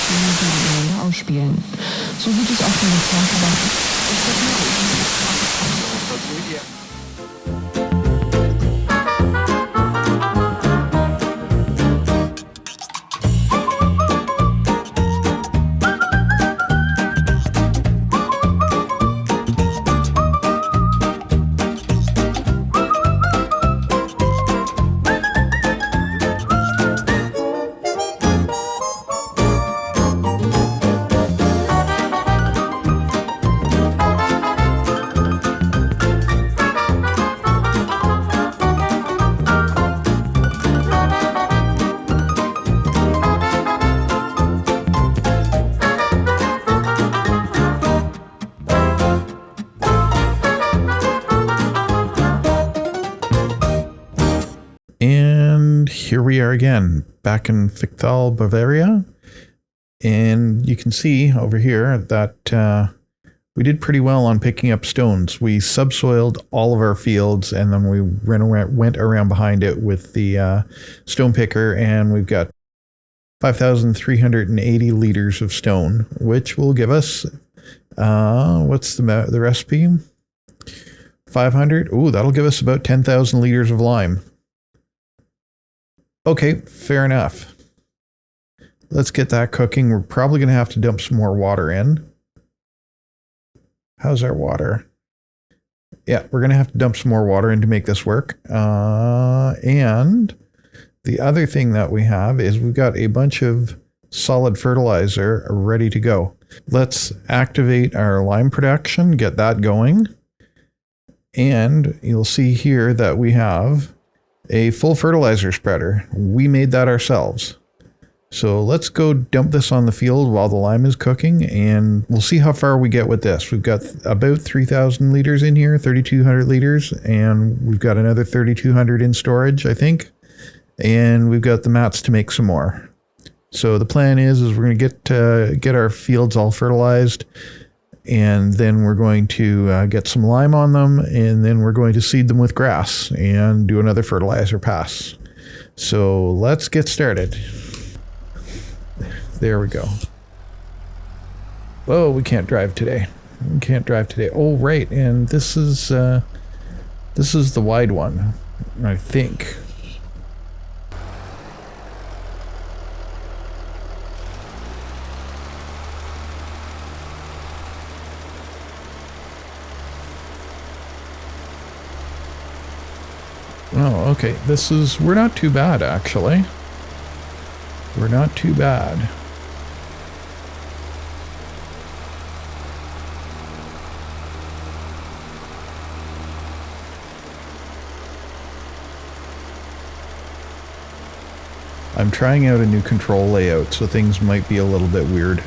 Spiel gegen einander ausspielen. So wird es auch beim Kernverwandten. Es wird möglich. And here we are again, back in Fichtal, Bavaria. And you can see over here that we did pretty well on picking up stones. We subsoiled all of our fields, and then we went around behind it with the stone picker, and we've got 5,380 liters of stone, which will give us, what's the recipe? 500? Ooh, that'll give us about 10,000 liters of lime. Okay, fair enough. Let's get that cooking. We're probably going to have to dump some more water in. How's our water? Yeah, we're going to have to dump some more water in to make this work. And the other thing that we have is we've got a bunch of solid fertilizer ready to go. Let's activate our lime production, get that going. And you'll see here that we have a full fertilizer spreader. We made that ourselves. So let's go dump this on the field while the lime is cooking, and we'll see how far we get with this. We've got about 3,000 liters in here, 3,200 liters, and we've got another 3,200 in storage, I think. And we've got the mats to make some more. So the plan is we're going to get our fields all fertilized, and then we're going to get some lime on them, and then we're going to seed them with grass and do another fertilizer pass. So let's get started. There we go. Whoa, we can't drive today. We can't drive today. Oh, right, and this is the wide one, I think. Oh, okay. We're not too bad, actually. We're not too bad. I'm trying out a new control layout, so things might be a little bit weird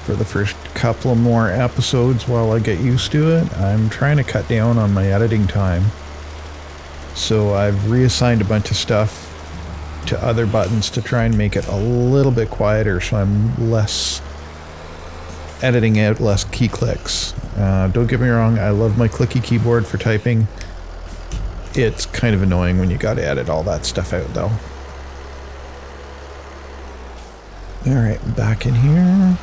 for the first couple of more episodes while I get used to it. I'm trying to cut down on my editing time. So I've reassigned a bunch of stuff to other buttons to try and make it a little bit quieter, so I'm less editing out less key clicks. Don't get me wrong, I love my clicky keyboard for typing. It's kind of annoying when you gotta edit all that stuff out though. Alright, back in here.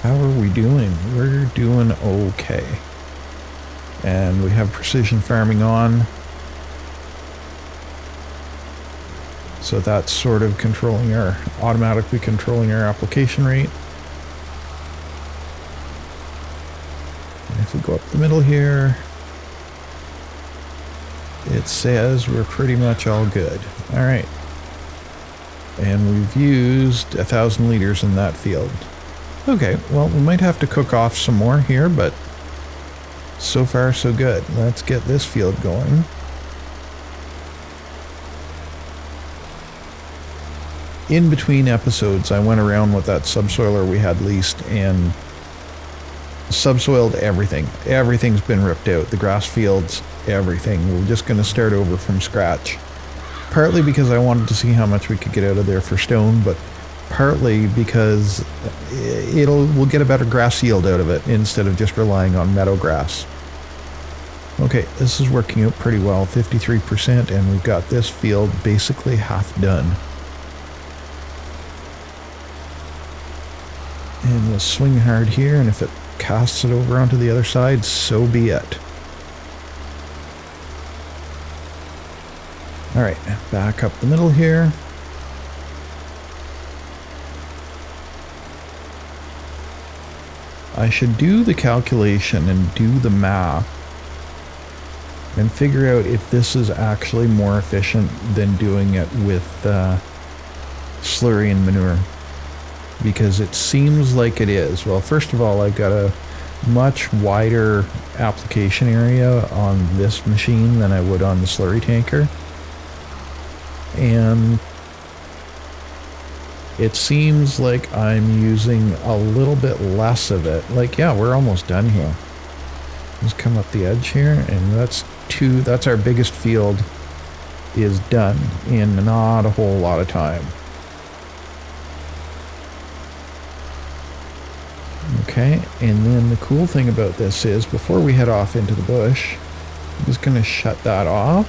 How are we doing? We're doing okay. And we have precision farming on. So that's sort of automatically controlling our application rate. And if we go up the middle here, it says we're pretty much all good. All right. And we've used 1,000 liters in that field. Okay, well, we might have to cook off some more here, but so far so good. Let's get this field going. In between episodes, I went around with that subsoiler we had leased and subsoiled everything. Everything's been ripped out. The grass fields, everything. We're just going to start over from scratch. Partly because I wanted to see how much we could get out of there for stone, but partly because we'll get a better grass yield out of it instead of just relying on meadow grass. Okay, this is working out pretty well, 53%, and we've got this field basically half done. And we'll swing hard here, and if it casts it over onto the other side, so be it. Alright, back up the middle here. I should do the calculation and do the math and figure out if this is actually more efficient than doing it with slurry and manure. Because it seems like it is. Well, first of all, I've got a much wider application area on this machine than I would on the slurry tanker. And it seems like I'm using a little bit less of it. Like, yeah, we're almost done here. Let's come up the edge here, and that's our biggest field is done in not a whole lot of time. Okay, and then the cool thing about this is before we head off into the bush, I'm just going to shut that off.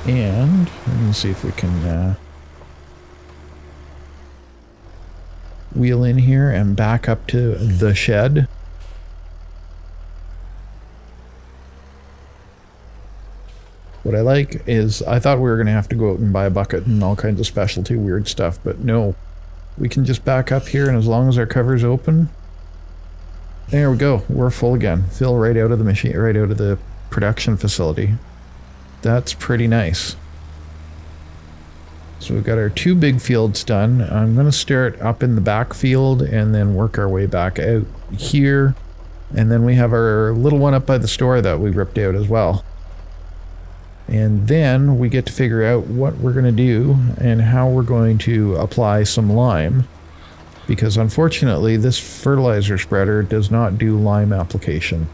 And let me see if we can wheel in here and back up to the shed. What I like is I thought we were going to have to go out and buy a bucket and all kinds of specialty weird stuff, but no. We can just back up here, and as long as our cover's open, there we go. We're full again. Fill right out of the machine, right out of the production facility. That's pretty nice. So we've got our two big fields done. I'm going to start up in the back field and then work our way back out here. And then we have our little one up by the store that we ripped out as well. And then we get to figure out what we're going to do and how we're going to apply some lime. Because unfortunately, this fertilizer spreader does not do lime application.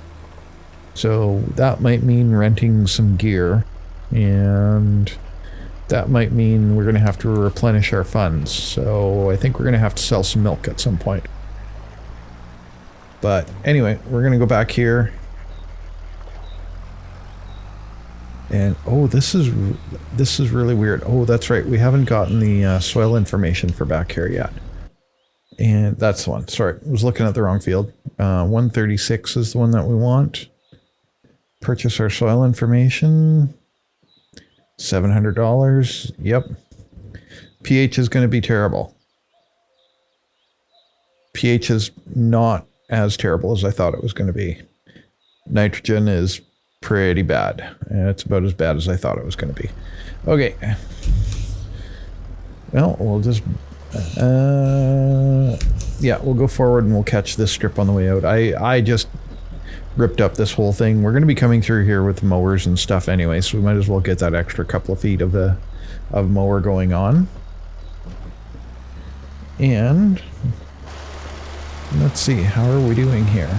So that might mean renting some gear. And that might mean we're going to have to replenish our funds. So I think we're going to have to sell some milk at some point. But anyway, we're going to go back here. And oh, this is really weird. Oh, that's right. We haven't gotten the soil information for back here yet. And that's the one. Sorry, I was looking at the wrong field. 136 is the one that we want. Purchase our soil information. $700. Yep. pH is going to be terrible. pH is not as terrible as I thought it was going to be. Nitrogen is pretty bad. It's about as bad as I thought it was going to be. Okay. Well, we'll just... yeah, we'll go forward and we'll catch this strip on the way out. I just ripped up this whole thing. We're going to be coming through here with mowers and stuff anyway, so we might as well get that extra couple of feet of mower going on. And let's see, how are we doing here?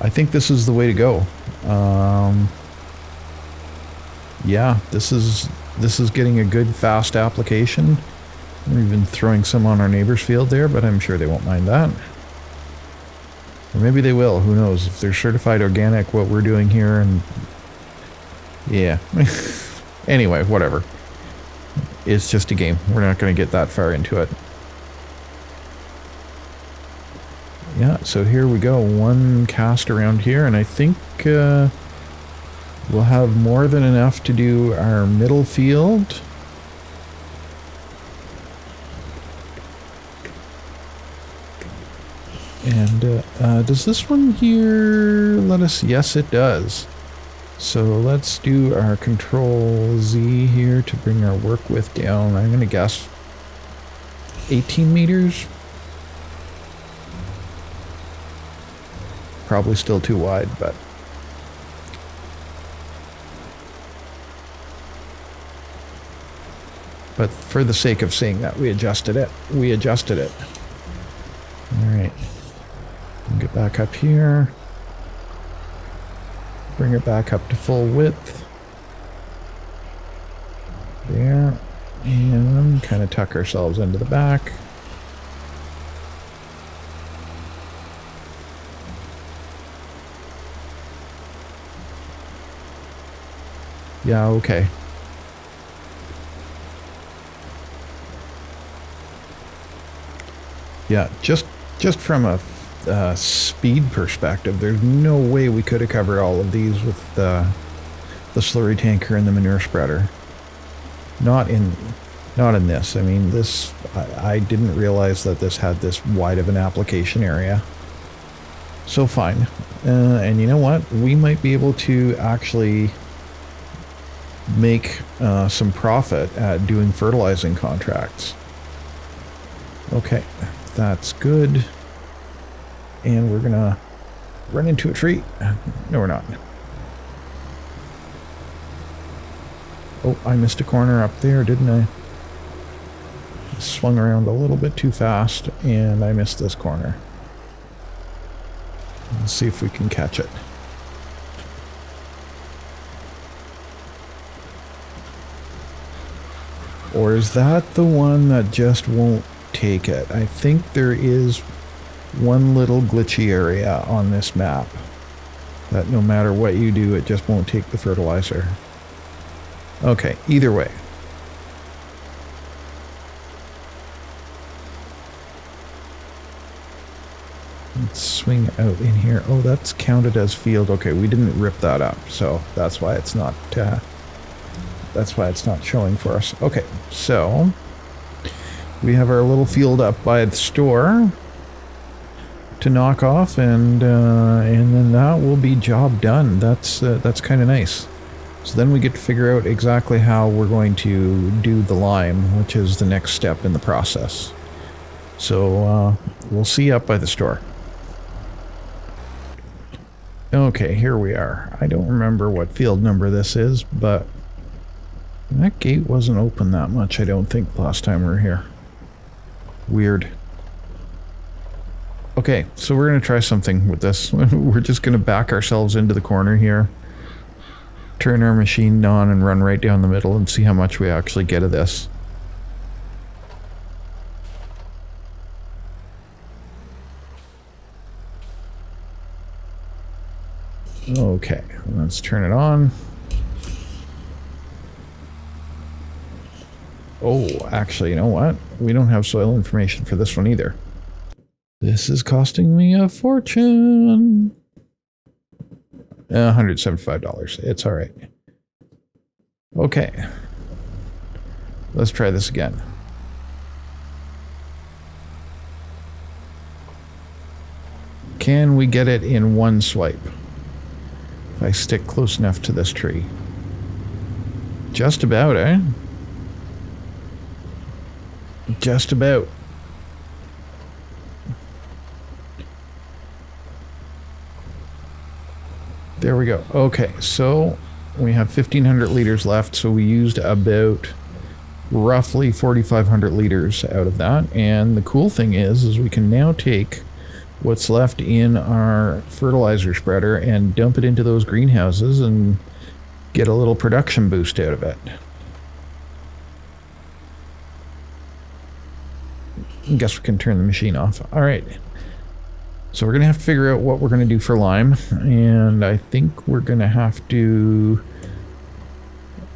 I think this is the way to go. Yeah, this is getting a good fast application. We've been throwing some on our neighbor's field there, but I'm sure they won't mind that. Or maybe they will, who knows, if they're certified organic, what we're doing here, and yeah. Anyway, whatever. It's just a game. We're not going to get that far into it. Yeah, so here we go. One cast around here, and I think we'll have more than enough to do our middle field. And does this one here let us? Yes, it does. So let's do our Control Z here to bring our work width down. I'm going to guess 18 meters. Probably still too wide, but for the sake of saying that, we adjusted it. All right. Get back up here. Bring it back up to full width. There. kind of tuck ourselves into the back. Yeah, okay. Yeah, just from a speed perspective, there's no way we could have covered all of these with the slurry tanker and the manure spreader. Not in this. I mean, this, I didn't realize that this had this wide of an application area. So fine. And you know what? We might be able to actually make some profit at doing fertilizing contracts. Okay, that's good. And we're gonna run into a tree. No, we're not. Oh, I missed a corner up there, didn't I? Swung around a little bit too fast, and I missed this corner. Let's see if we can catch it. Or is that the one that just won't take it? I think there is one little glitchy area on this map that no matter what you do, it just won't take the fertilizer. Okay, either way. Let's swing out in here. Oh, that's counted as field. Okay, we didn't rip that up, so that's why it's not showing for us. Okay, so we have our little field up by the store to knock off, and then that will be job done. That's kind of nice. So then we get to figure out exactly how we're going to do the lime, which is the next step in the process. So we'll see you up by the store. Okay, here we are. I don't remember what field number this is, but that gate wasn't open that much, I don't think, last time we were here. Weird. Okay, so we're going to try something with this. We're just going to back ourselves into the corner here, turn our machine on, and run right down the middle and see how much we actually get of this. Okay, let's turn it on. Oh, actually, you know what? We don't have soil information for this one either. This is costing me a fortune. $175. It's all right. Okay. Let's try this again. Can we get it in one swipe? If I stick close enough to this tree. Just about, eh? Just about. There we go. Okay, so we have 1,500 liters left, so we used about roughly 4,500 liters out of that. And the cool thing is we can now take what's left in our fertilizer spreader and dump it into those greenhouses and get a little production boost out of it. I guess we can turn the machine off. All right. So we're going to have to figure out what we're going to do for lime. And I think we're going to have to...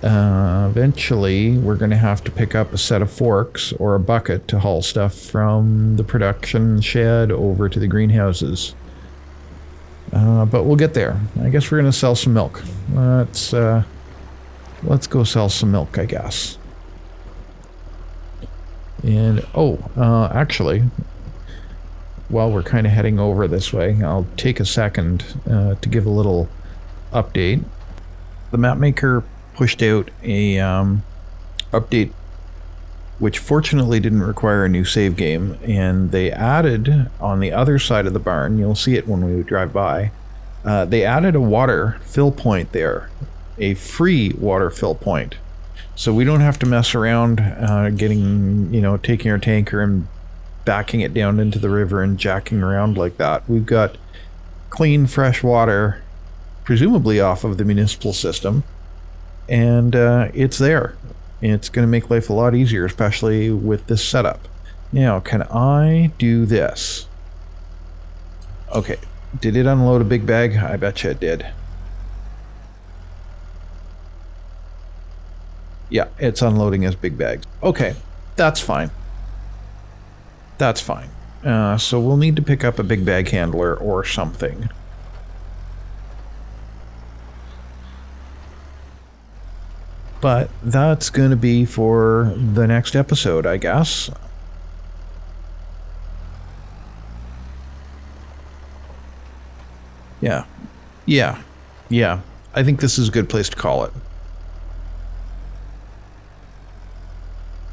eventually, we're going to have to pick up a set of forks or a bucket to haul stuff from the production shed over to the greenhouses. But we'll get there. I guess we're going to sell some milk. Let's go sell some milk, I guess. And, actually, while we're kind of heading over this way, I'll take a second to give a little update. The mapmaker pushed out a update which fortunately didn't require a new save game, and they added on the other side of the barn, you'll see it when we drive by, they added a water fill point there, a free water fill point. So we don't have to mess around taking our tanker and backing it down into the river and jacking around like that. We've got clean, fresh water, presumably off of the municipal system, and it's there. It's going to make life a lot easier, especially with this setup. Now, can I do this? Okay. Did it unload a big bag? I bet you it did. Yeah, it's unloading as big bags. Okay, that's fine. That's fine. So we'll need to pick up a big bag handler or something. But that's going to be for the next episode, I guess. Yeah. I think this is a good place to call it.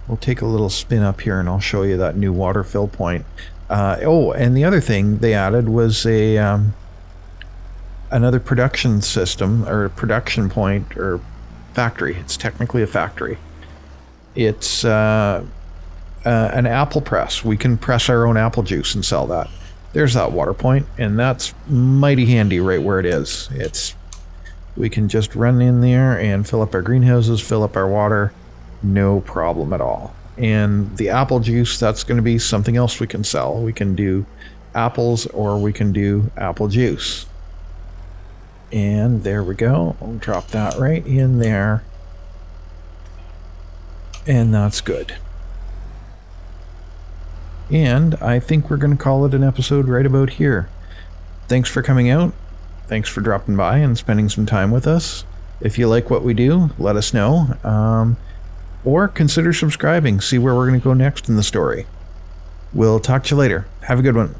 We'll take a little spin up here and I'll show you that new water fill point. And the other thing they added was another production system, or production point, or factory. It's technically a factory. It's an apple press. We can press our own apple juice and sell that. There's that water point, and that's mighty handy right where it is. We can just run in there and fill up our greenhouses, fill up our water, no problem at all. And the apple juice, that's going to be something else we can sell. We can do apples, or we can do apple juice. And there we go. I'll drop that right in there. And that's good. And I think we're going to call it an episode right about here. Thanks for coming out. Thanks for dropping by and spending some time with us. If you like what we do, let us know. Or consider subscribing. See where we're going to go next in the story. We'll talk to you later. Have a good one.